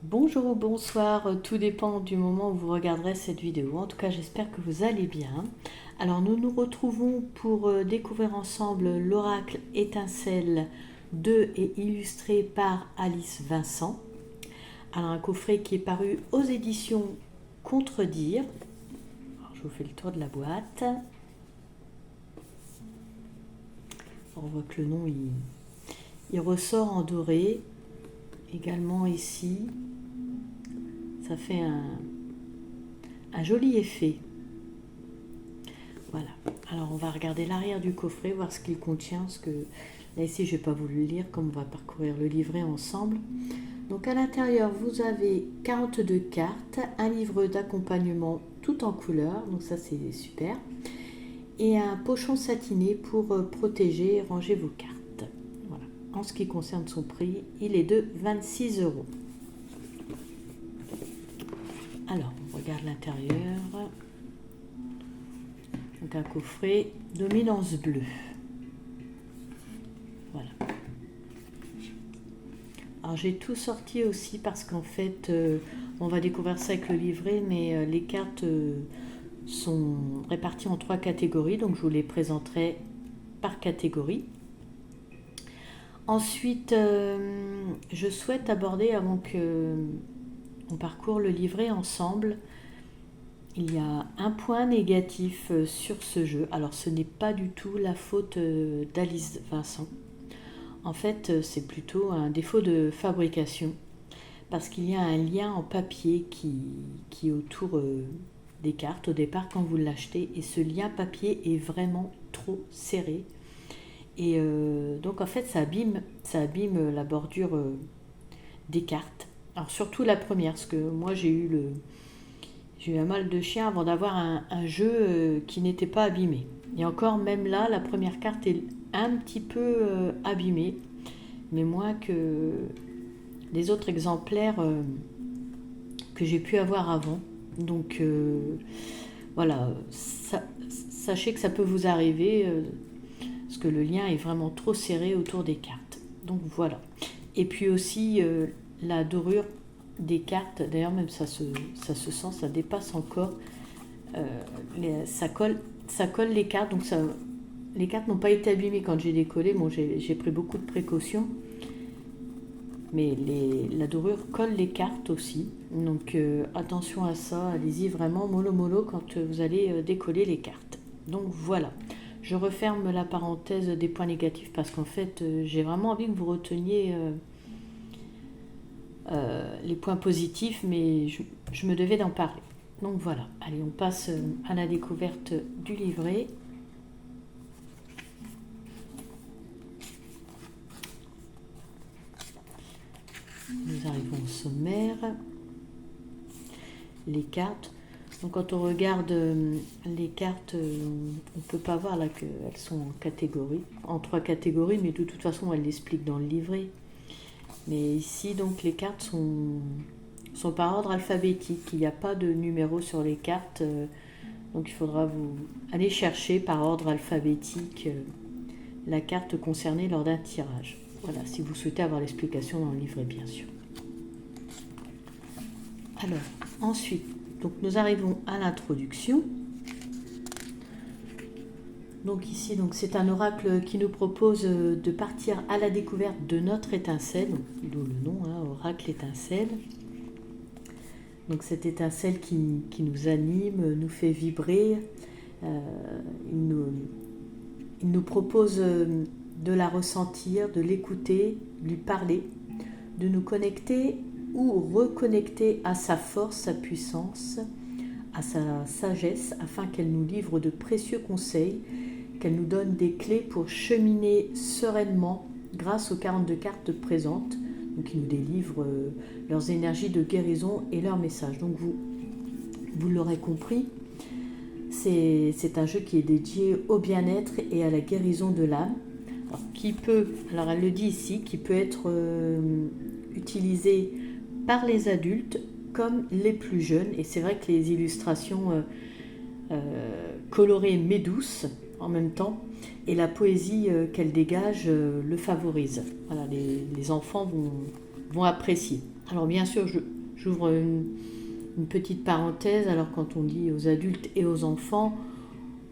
Bonjour ou bonsoir, tout dépend du moment où vous regarderez cette vidéo. En tout cas, j'espère que vous allez bien. Alors, nous nous retrouvons pour découvrir ensemble l'oracle Étincelle de et illustré par Alice Vincent. Alors, un coffret qui est paru aux éditions Contredire. Alors, je vous fais le tour de la boîte. On voit que le nom il ressort en doré. Également ici, ça fait un joli effet. Voilà. Alors on va regarder l'arrière du coffret, voir ce qu'il contient, parce que là ici je vais pas vous le lire, comme on va parcourir le livret ensemble. Donc à l'intérieur vous avez 42 cartes, un livre d'accompagnement tout en couleur, donc ça c'est super, et un pochon satiné pour protéger et ranger vos cartes. Voilà. En ce qui concerne son prix, il est de 26 euros. Alors on regarde l'intérieur. Donc un coffret dominance bleue. Voilà. Alors j'ai tout sorti aussi parce qu'en fait, on va découvrir ça avec le livret, mais les cartes sont réparties en 3 catégories, donc je vous les présenterai par catégorie. Ensuite, je souhaite aborder, avant que on parcourt le livret ensemble, il y a un point négatif sur ce jeu. Alors ce n'est pas du tout la faute d'Alice Vincent. En fait, c'est plutôt un défaut de fabrication. Parce qu'il y a un lien en papier qui est autour des cartes au départ quand vous l'achetez. Et ce lien papier est vraiment trop serré. Et donc en fait ça abîme la bordure des cartes. Alors surtout la première, parce que moi j'ai eu un mal de chien avant d'avoir un jeu qui n'était pas abîmé. Et encore, même là, la première carte est un petit peu abîmée, mais moins que les autres exemplaires que j'ai pu avoir avant. Donc voilà, sachez que ça peut vous arriver, parce que le lien est vraiment trop serré autour des cartes. Donc voilà. Et puis aussi la dorure des cartes, d'ailleurs même ça se sent, ça dépasse encore, ça colle les cartes, donc les cartes n'ont pas été abîmées quand j'ai décollé. Bon, j'ai pris beaucoup de précautions, mais la dorure colle les cartes aussi, donc attention à ça, allez-y vraiment mollo quand vous allez décoller les cartes. Donc voilà, je referme la parenthèse des points négatifs parce qu'en fait j'ai vraiment envie que vous reteniez les points positifs, mais je me devais d'en parler. Donc voilà, allez, on passe à la découverte du livret. Nous arrivons au sommaire. Les cartes. Donc quand on regarde les cartes, on ne peut pas voir là qu'elles sont en catégories, en 3 catégories, mais de toute façon elle l'explique dans le livret. Mais ici donc les cartes sont par ordre alphabétique, il n'y a pas de numéro sur les cartes, donc il faudra vous aller chercher par ordre alphabétique la carte concernée lors d'un tirage. Voilà, si vous souhaitez avoir l'explication dans le livret bien sûr. Alors, ensuite, donc nous arrivons à l'introduction. Donc ici, donc c'est un oracle qui nous propose de partir à la découverte de notre étincelle, d'où le nom, hein, oracle étincelle. Donc cette étincelle qui nous anime, nous fait vibrer, il nous propose de la ressentir, de l'écouter, de lui parler, de nous connecter ou reconnecter à sa force, sa puissance, à sa sagesse, afin qu'elle nous livre de précieux conseils, qu'elle nous donne des clés pour cheminer sereinement grâce aux 42 cartes présentes, donc qui nous délivrent leurs énergies de guérison et leurs messages. Donc vous l'aurez compris, c'est un jeu qui est dédié au bien-être et à la guérison de l'âme. Alors elle le dit ici, qui peut être utilisé par les adultes comme les plus jeunes. Et c'est vrai que les illustrations colorées mais douces en même temps, et la poésie qu'elle dégage le favorise. Voilà, les enfants vont apprécier. Alors bien sûr, j'ouvre une petite parenthèse. Alors quand on dit aux adultes et aux enfants,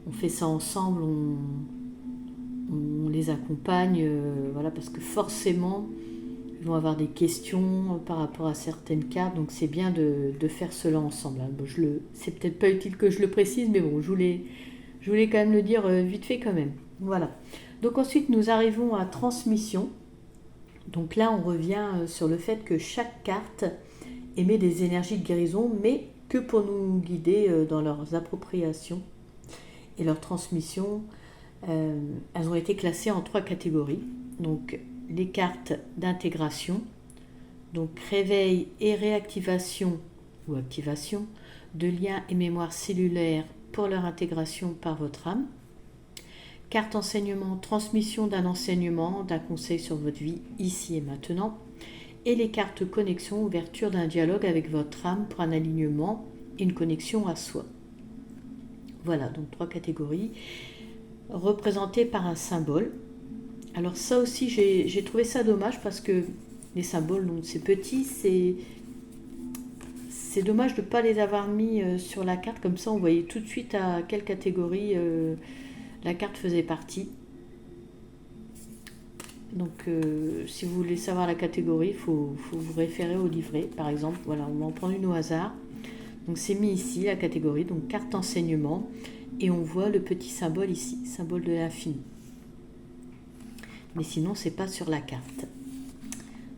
on fait ça ensemble, on les accompagne, voilà, parce que forcément, ils vont avoir des questions par rapport à certaines cartes, donc c'est bien de faire cela ensemble. Bon, c'est peut-être pas utile que je le précise, mais bon, je voulais quand même le dire vite fait quand même. Voilà. Donc ensuite, nous arrivons à transmission. Donc là, on revient sur le fait que chaque carte émet des énergies de guérison, mais que pour nous guider dans leurs appropriations et leur transmission. Elles ont été classées en 3 catégories. Donc les cartes d'intégration, donc réveil et réactivation ou activation de liens et mémoires cellulaires pour leur intégration par votre âme. Carte enseignement, transmission d'un enseignement, d'un conseil sur votre vie ici et maintenant. Et les cartes connexion, ouverture d'un dialogue avec votre âme pour un alignement et une connexion à soi. Voilà, donc 3 catégories représentées par un symbole. Alors ça aussi, j'ai trouvé ça dommage parce que les symboles, donc c'est petit, c'est dommage de ne pas les avoir mis sur la carte, comme ça on voyait tout de suite à quelle catégorie la carte faisait partie. Donc si vous voulez savoir la catégorie, il faut vous référer au livret. Par exemple, voilà, on va en prendre une au hasard. Donc c'est mis ici, la catégorie, donc carte enseignement, et on voit le petit symbole ici, symbole de l'infini. Mais sinon, c'est pas sur la carte.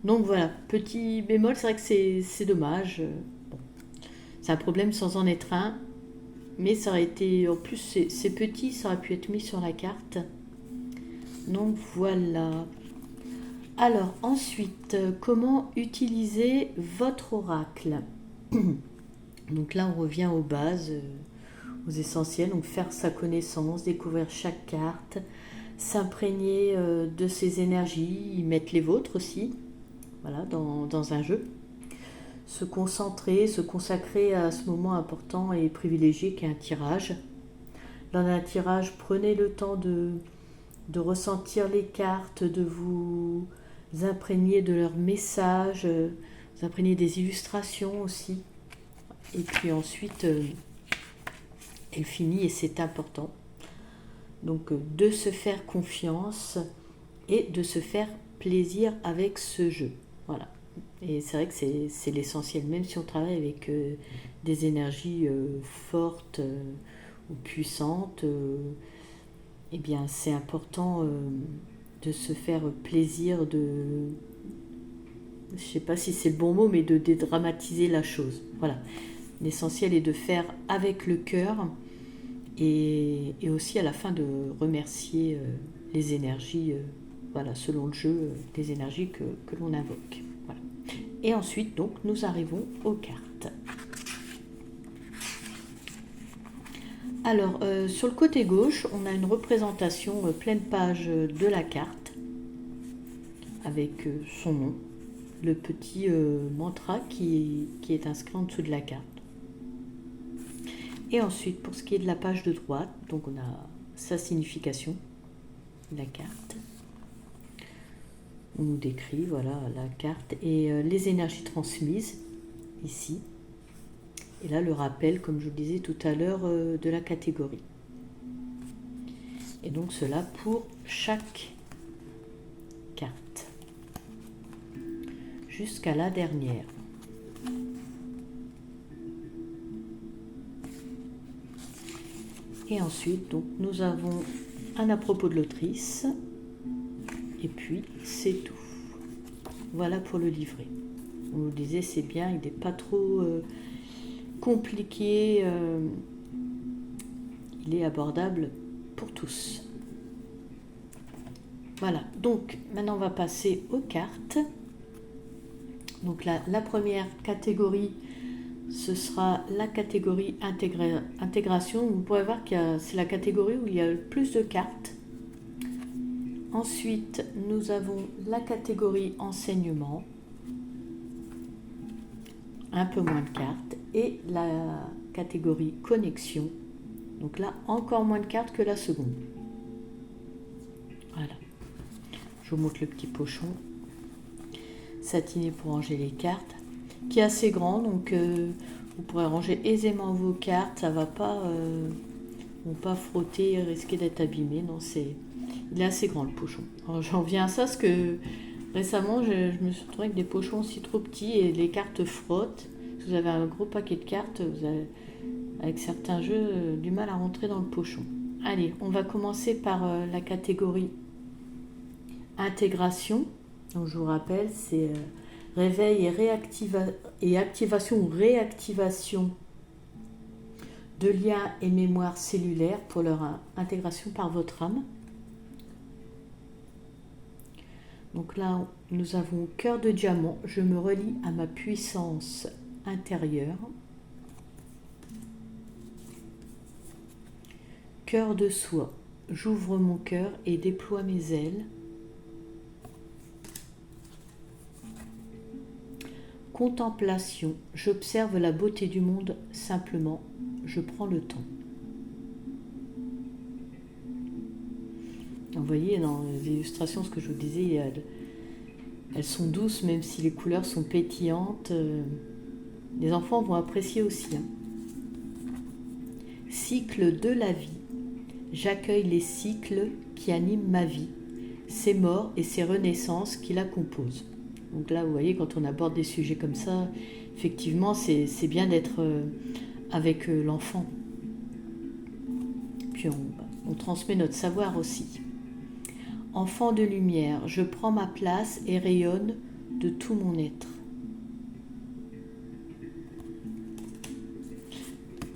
Donc voilà, petit bémol, c'est vrai que c'est dommage. Bon, c'est un problème sans en être un, mais ça aurait été, en plus c'est petit, ça aurait pu être mis sur la carte. Donc voilà. Alors ensuite, comment utiliser votre oracle? Donc là, on revient aux bases, aux essentiels. Donc faire sa connaissance, découvrir chaque carte, s'imprégner de ses énergies, y mettre les vôtres aussi, voilà, dans un jeu. Se concentrer, se consacrer à ce moment important et privilégié qu'est un tirage. Dans un tirage, prenez le temps de ressentir les cartes, de vous imprégner de leurs messages, vous imprégner des illustrations aussi. Et puis ensuite, elle finit et c'est important. Donc de se faire confiance et de se faire plaisir avec ce jeu. Voilà. Et c'est vrai que c'est l'essentiel, même si on travaille avec des énergies fortes ou puissantes, eh bien c'est important de se faire plaisir, je ne sais pas si c'est le bon mot, mais de dédramatiser la chose. Voilà. L'essentiel est de faire avec le cœur et aussi à la fin de remercier les énergies, voilà, selon le jeu, les énergies que l'on invoque. Voilà. Et ensuite, donc, nous arrivons aux cartes. Alors, sur le côté gauche, on a une représentation pleine page de la carte avec son nom, le petit mantra qui est inscrit en dessous de la carte. Et ensuite, pour ce qui est de la page de droite, donc on a sa signification, la carte. On nous décrit, voilà, la carte et les énergies transmises, ici. Et là, le rappel, comme je vous le disais tout à l'heure, de la catégorie. Et donc cela pour chaque carte. Jusqu'à la dernière. Et ensuite, donc, nous avons un à propos de l'autrice. Et puis, c'est tout. Voilà pour le livret. On nous disait, c'est bien, il n'est pas trop compliqué. Il est abordable pour tous. Voilà, donc maintenant on va passer aux cartes. Donc la première catégorie, ce sera la catégorie intégration. Vous pourrez voir que c'est la catégorie où il y a le plus de cartes. Ensuite, nous avons la catégorie enseignement, un peu moins de cartes, et la catégorie connexion. Donc là, encore moins de cartes que la seconde. Voilà. Je vous montre le petit pochon satiné pour ranger les cartes. qui est assez grand, donc vous pourrez ranger aisément vos cartes, ça va pas, vont pas frotter et risquer d'être abîmé. Non, il est assez grand le pochon. Alors j'en viens à ça parce que récemment je me suis retrouvée avec des pochons aussi trop petits et les cartes frottent. Si vous avez un gros paquet de cartes, vous avez, avec certains jeux, du mal à rentrer dans le pochon. Allez, on va commencer par la catégorie intégration. Donc je vous rappelle, c'est réveil et activation ou réactivation de liens et mémoires cellulaires pour leur intégration par votre âme. Donc là, nous avons cœur de diamant, je me relie à ma puissance intérieure. Cœur de soie, j'ouvre mon cœur et déploie mes ailes. Contemplation, j'observe la beauté du monde simplement, je prends le temps. Vous voyez dans les illustrations, ce que je vous disais, elles sont douces même si les couleurs sont pétillantes. Les enfants vont apprécier aussi. Cycle de la vie, j'accueille les cycles qui animent ma vie, ses morts et ses renaissances qui la composent. Donc là, vous voyez, quand on aborde des sujets comme ça, effectivement, c'est bien d'être avec l'enfant. Puis on transmet notre savoir aussi. Enfant de lumière, je prends ma place et rayonne de tout mon être.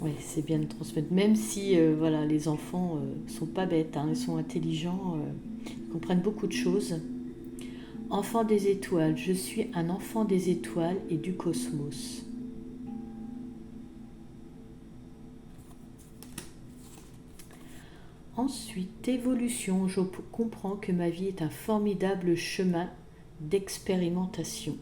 Oui, c'est bien de transmettre, même si voilà, les enfants sont pas bêtes, ils sont intelligents, ils comprennent beaucoup de choses. Enfant des étoiles, je suis un enfant des étoiles et du cosmos. Ensuite, évolution, je comprends que ma vie est un formidable chemin d'expérimentation.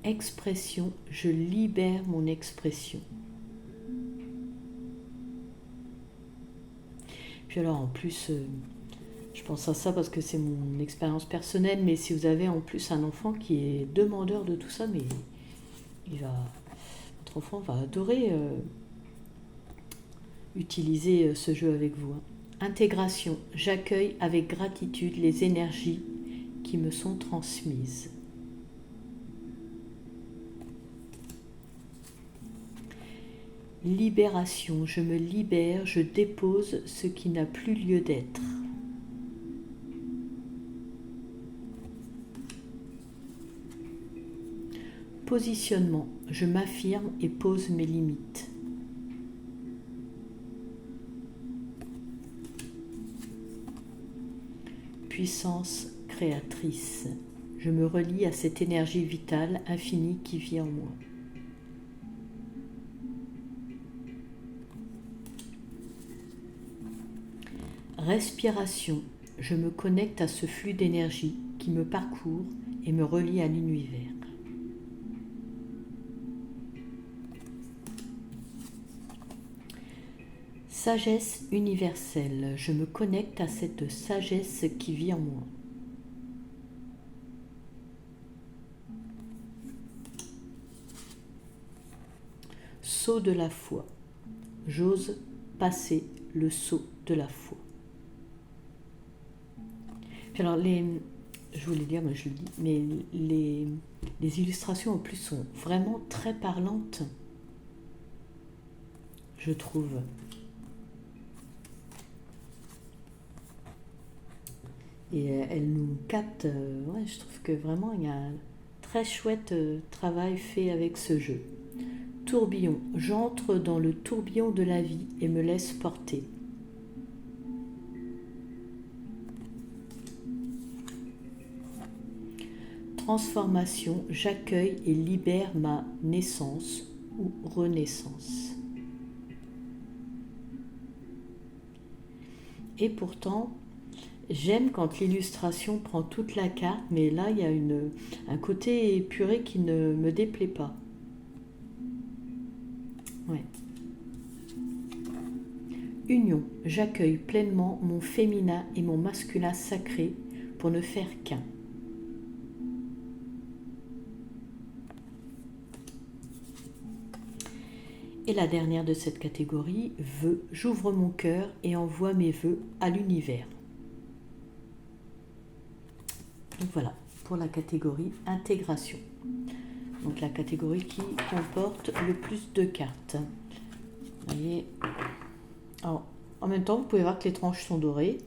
Expression, je libère mon expression. Puis alors en plus, je pense à ça parce que c'est mon expérience personnelle, mais si vous avez en plus un enfant qui est demandeur de tout ça, mais votre enfant va adorer utiliser ce jeu avec vous. Intégration, j'accueille avec gratitude les énergies qui me sont transmises. Libération, je me libère, je dépose ce qui n'a plus lieu d'être. Positionnement, je m'affirme et pose mes limites. Puissance créatrice, je me relie à cette énergie vitale infinie qui vit en moi. Respiration, je me connecte à ce flux d'énergie qui me parcourt et me relie à l'univers. Sagesse universelle, je me connecte à cette sagesse qui vit en moi. Saut de la foi, j'ose passer le saut de la foi. Alors je voulais dire, mais je le dis, mais les illustrations en plus sont vraiment très parlantes, je trouve. Et elles nous captent. Ouais, je trouve que vraiment il y a un très chouette travail fait avec ce jeu. Tourbillon, j'entre dans le tourbillon de la vie et me laisse porter. Transformation, j'accueille et libère ma naissance ou renaissance. Et pourtant, j'aime quand l'illustration prend toute la carte, mais là, il y a un côté épuré qui ne me déplaît pas. Ouais. Union, j'accueille pleinement mon féminin et mon masculin sacré pour ne faire qu'un. Et la dernière de cette catégorie, vœux. J'ouvre mon cœur et envoie mes vœux à l'univers. Donc voilà, pour la catégorie intégration. Donc la catégorie qui comporte le plus de cartes. Vous voyez. Alors, en même temps, vous pouvez voir que les tranches sont dorées.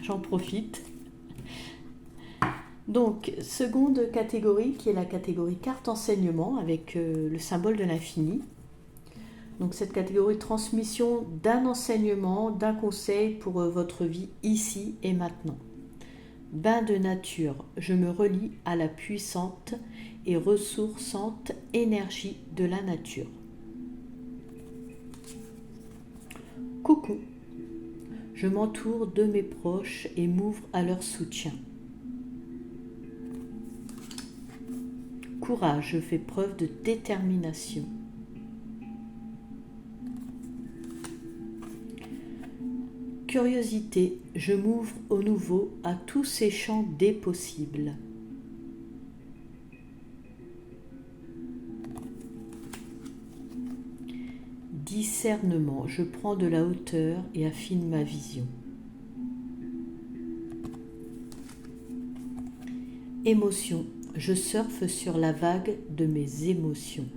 J'en profite. Donc, seconde catégorie qui est la catégorie carte enseignement avec le symbole de l'infini. Donc cette catégorie transmission d'un enseignement, d'un conseil pour votre vie ici et maintenant. Bain de nature, je me relie à la puissante et ressourçante énergie de la nature. Coucou, je m'entoure de mes proches et m'ouvre à leur soutien. Courage, je fais preuve de détermination. Curiosité, je m'ouvre au nouveau, à tous ces champs des possibles. Discernement, je prends de la hauteur et affine ma vision. Émotion, je surfe sur la vague de mes émotions.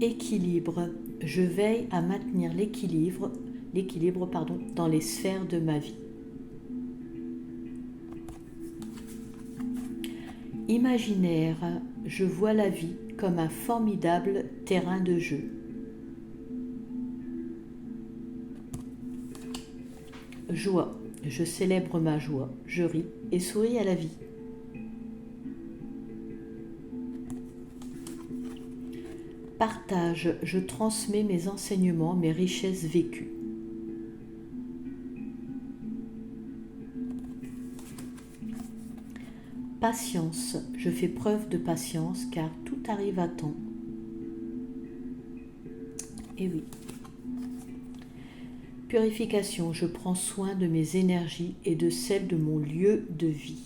Équilibre, je veille à maintenir l'équilibre dans les sphères de ma vie. Imaginaire, je vois la vie comme un formidable terrain de jeu. Joie, je célèbre ma joie, je ris et souris à la vie. Partage, je transmets mes enseignements, mes richesses vécues. Patience, je fais preuve de patience car tout arrive à temps. Et oui. Purification, je prends soin de mes énergies et de celles de mon lieu de vie.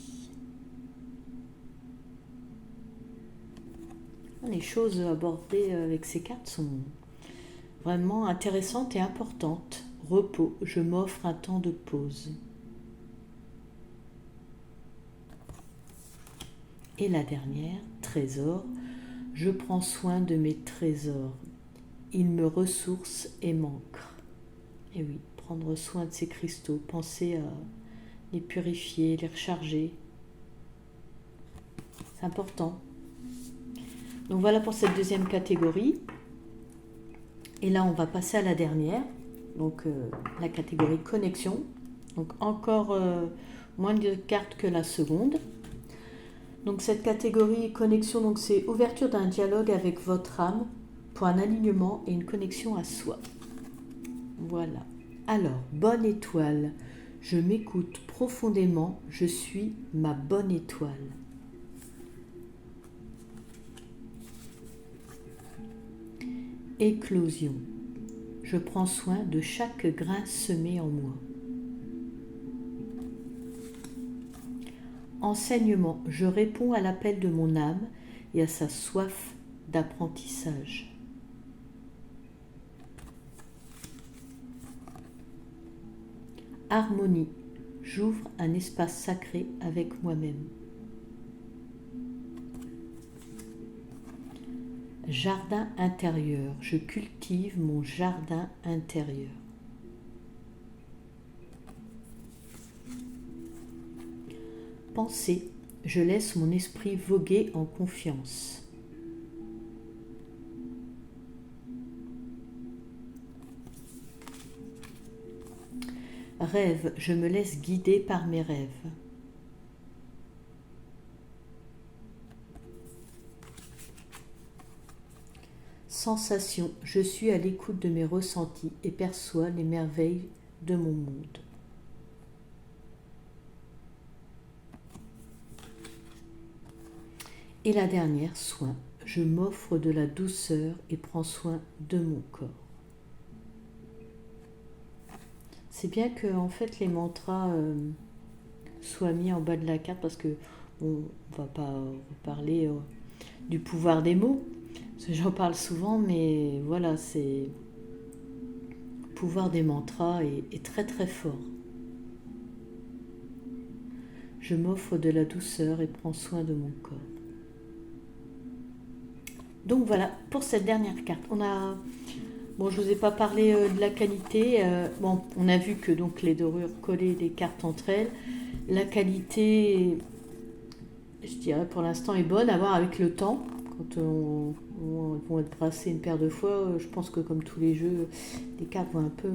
Les choses abordées avec ces cartes sont vraiment intéressantes et importantes. Repos, je m'offre un temps de pause. Et la dernière, trésor, je prends soin de mes trésors. Ils me ressourcent et m'ancrent. Et oui, prendre soin de ces cristaux, penser à les purifier, les recharger. C'est important. Donc voilà pour cette deuxième catégorie. Et là, on va passer à la dernière, donc la catégorie connexion. Donc encore moins de cartes que la seconde. Donc cette catégorie connexion, donc c'est ouverture d'un dialogue avec votre âme pour un alignement et une connexion à soi. Voilà. Alors, bonne étoile, je m'écoute profondément, je suis ma bonne étoile. Éclosion, je prends soin de chaque grain semé en moi. Enseignement, je réponds à l'appel de mon âme et à sa soif d'apprentissage. Harmonie, j'ouvre un espace sacré avec moi-même. Jardin intérieur, je cultive mon jardin intérieur. Pensée, je laisse mon esprit voguer en confiance. Rêve, je me laisse guider par mes rêves. Sensation, je suis à l'écoute de mes ressentis et perçois les merveilles de mon monde. Et la dernière, soin, je m'offre de la douceur et prends soin de mon corps. c'est bien que en fait les mantras soient mis en bas de la carte parce que on va pas parler du pouvoir des mots, parce que j'en parle souvent, mais voilà, c'est le pouvoir des mantras est très très fort. Je m'offre de la douceur et prends soin de mon corps. Donc voilà, pour cette dernière carte, bon, je vous ai pas parlé de la qualité. Bon, on a vu que donc les dorures collaient les cartes entre elles. La qualité, je dirais pour l'instant, est bonne à voir avec le temps. Quand vont être brassées une paire de fois, je pense que comme tous les jeux, les cartes vont un peu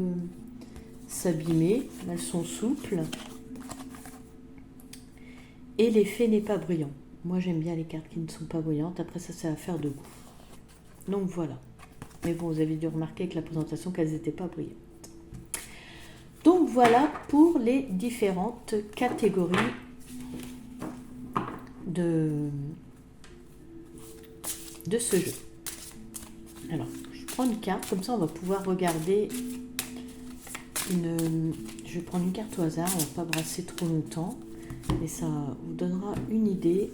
s'abîmer. Elles sont souples. Et l'effet n'est pas brillant. Moi, j'aime bien les cartes qui ne sont pas brillantes. Après, ça, c'est affaire de goût. Donc voilà. Mais bon, vous avez dû remarquer avec la présentation qu'elles n'étaient pas brillantes. Donc voilà pour les différentes catégories de ce jeu. Alors, je prends une carte, comme ça on va pouvoir regarder je vais prendre une carte au hasard, on ne va pas brasser trop longtemps, et ça vous donnera une idée.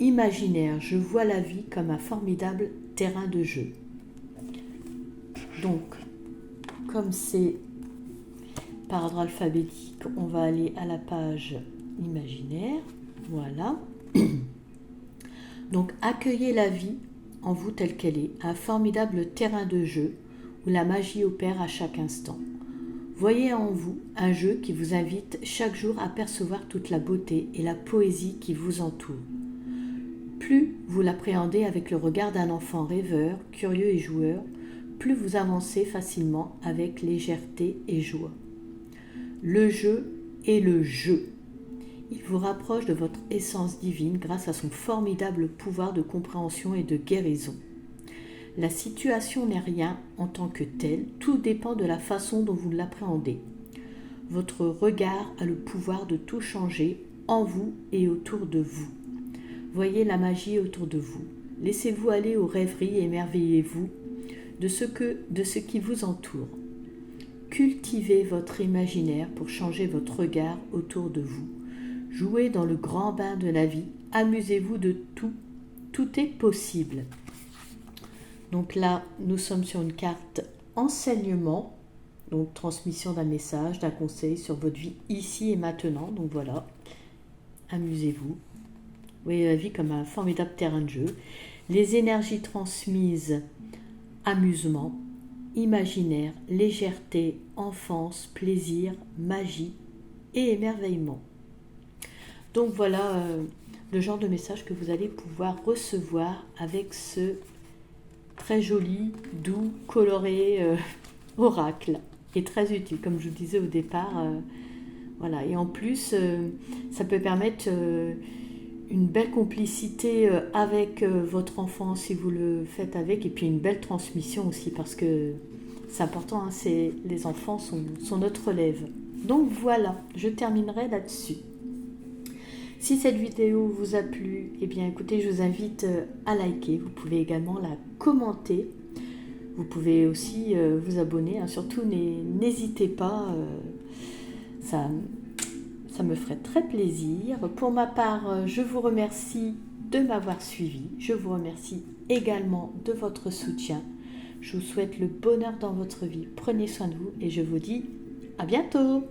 Imaginaire, je vois la vie comme un formidable terrain de jeu. Donc, comme c'est par ordre alphabétique, on va aller à la page imaginaire. Voilà. Donc, accueillez la vie en vous telle qu'elle est, un formidable terrain de jeu où la magie opère à chaque instant. Voyez en vous un jeu qui vous invite chaque jour à percevoir toute la beauté et la poésie qui vous entoure. Plus vous l'appréhendez avec le regard d'un enfant rêveur, curieux et joueur, plus vous avancez facilement avec légèreté et joie. Le jeu est le jeu. Il vous rapproche de votre essence divine grâce à son formidable pouvoir de compréhension et de guérison. La situation n'est rien en tant que telle, tout dépend de la façon dont vous l'appréhendez. Votre regard a le pouvoir de tout changer en vous et autour de vous. Voyez la magie autour de vous. Laissez-vous aller aux rêveries et émerveillez-vous de ce qui vous entoure. Cultivez votre imaginaire pour changer votre regard autour de vous. Jouez dans le grand bain de la vie. Amusez-vous de tout. Tout est possible. Donc là, nous sommes sur une carte enseignement, donc transmission d'un message, d'un conseil sur votre vie ici et maintenant. Donc voilà, amusez-vous. Vous voyez la vie comme un formidable terrain de jeu. Les énergies transmises, amusement, imaginaire, légèreté, enfance, plaisir, magie et émerveillement. Donc voilà le genre de message que vous allez pouvoir recevoir avec ce très joli, doux, coloré oracle, qui est très utile, comme je vous disais au départ. Voilà. Et en plus, ça peut permettre une belle complicité avec votre enfant si vous le faites avec, et puis une belle transmission aussi, parce que c'est important, hein, les enfants sont notre relève. Donc voilà, je terminerai là-dessus. Si cette vidéo vous a plu, eh bien écoutez, je vous invite à liker. Vous pouvez également la commenter. Vous pouvez aussi vous abonner. Hein. Surtout, n'hésitez pas. Ça me ferait très plaisir. Pour ma part, je vous remercie de m'avoir suivi. Je vous remercie également de votre soutien. Je vous souhaite le bonheur dans votre vie. Prenez soin de vous et je vous dis à bientôt.